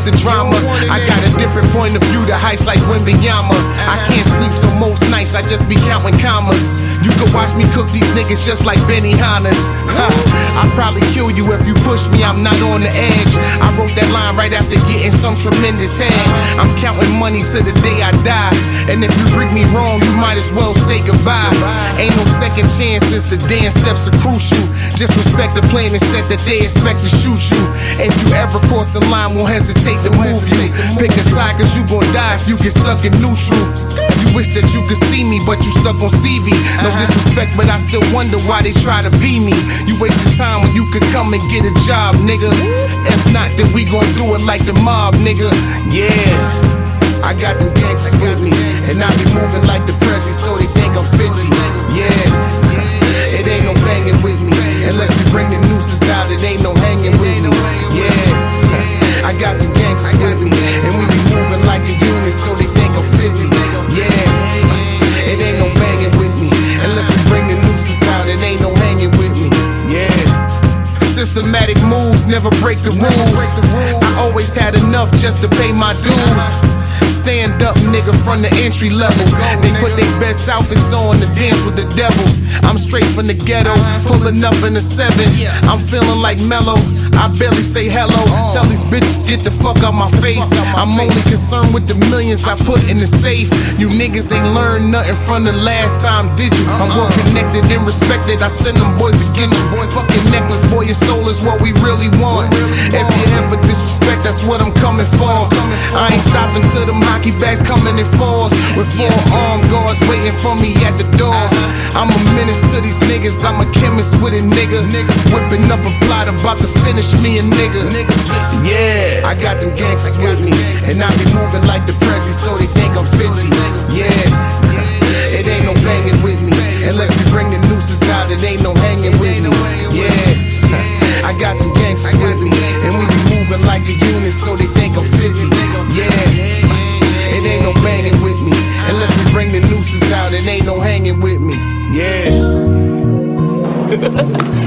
the drama. I got a different point of view to heights like Wembanyama. I can't sleep so most nights I just be counting commas. You can watch me cook these niggas just like Benihana's. I'd probably kill you if you push me, I'm not on the edge. I wrote that line right after getting some tremendous head. I'm counting money to the day I die, and if you treat me wrong, you might as well say goodbye. Ain't no second chances, the dance steps are crucial. Just respect the plan and set that they expect to shoot you. If you ever cross the line, won't hesitate to move you. Pick a side cause you gon' die if you get stuck in neutral. You wish that you could see me, but you stuck on Stevie. No disrespect, but I still wonder why they try to be me. You waste your time when you could come and get a job, nigga. If not, then we gon' do it like the mob, nigga. Yeah, I got them gangsters with me, and I be moving like the Prezi, so they think I'm 50. Yeah, it ain't no banging with me unless we bring the nooses out. It ain't no hanging with me. Yeah, I got them gangsters with me, and we be moving like a unit, so they think I'm 50. Yeah, it ain't no banging with me unless we bring the nooses out. It ain't no hanging with me. Yeah, systematic moves never break the rules. I always had enough just to pay my dues. Stand up, nigga, from the entry level. They put their best outfits on to dance with the devil. I'm straight from the ghetto, pulling up in the 7. I'm feeling like mellow, I barely say hello. Tell these bitches get the fuck out my face. I'm only concerned with the millions I put in the safe. You niggas ain't learned nothing from the last time, did you? I'm well connected and respected, I send them boys to get you. Fucking necklace, boy, your soul is what we really want. If you ever disrespect, that's what I'm coming for. I ain't stopping till them hockey bags coming in fours, with 4 armed guards waiting for me at the door. I'm a menace to these niggas, I'm a chemist with a nigga. Whipping up a plot about to finish me a nigga. Yeah, I got them gangsters with me, and I be moving like the Prezi, so they think I'm 50. Yeah, it ain't no banging with me unless we bring the nooses out. It ain't no hanging with me. Yeah, I got them gangsters with me, and we be moving like a unit, so they think I'm 50. Yeah, it ain't no banging with me unless we bring the nooses out. It ain't no hanging with me. Yeah.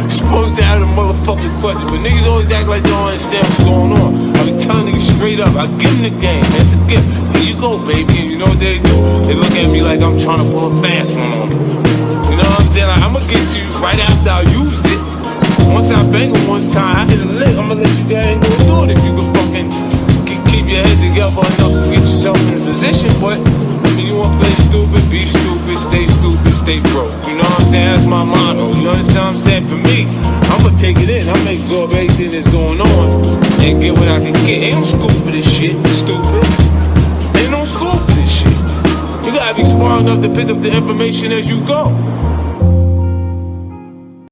Supposed to have a motherfucking question, but niggas always act like they don't understand what's going on. I be telling niggas straight up, I give them the game. That's a gift. Here you go, baby. And you know what they do? They look at me like I'm trying to pull a fast one on them. You know what I'm saying? Like, I'm gonna get to you right after I used it. Once I bang them one time, I hit a lick. I'm gonna let you go ahead and go do it if you can fucking keep your head together enough to get yourself in a position. But I mean, you wanna play stupid, be stupid, stay broke. You know what I'm saying? That's my motto. You understand what I'm saying? For me, I'ma take it in. I'ma absorb everything that's going on and get what I can get. Ain't no school for this shit. Stupid. Ain't no school for this shit. You gotta be smart enough to pick up the information as you go.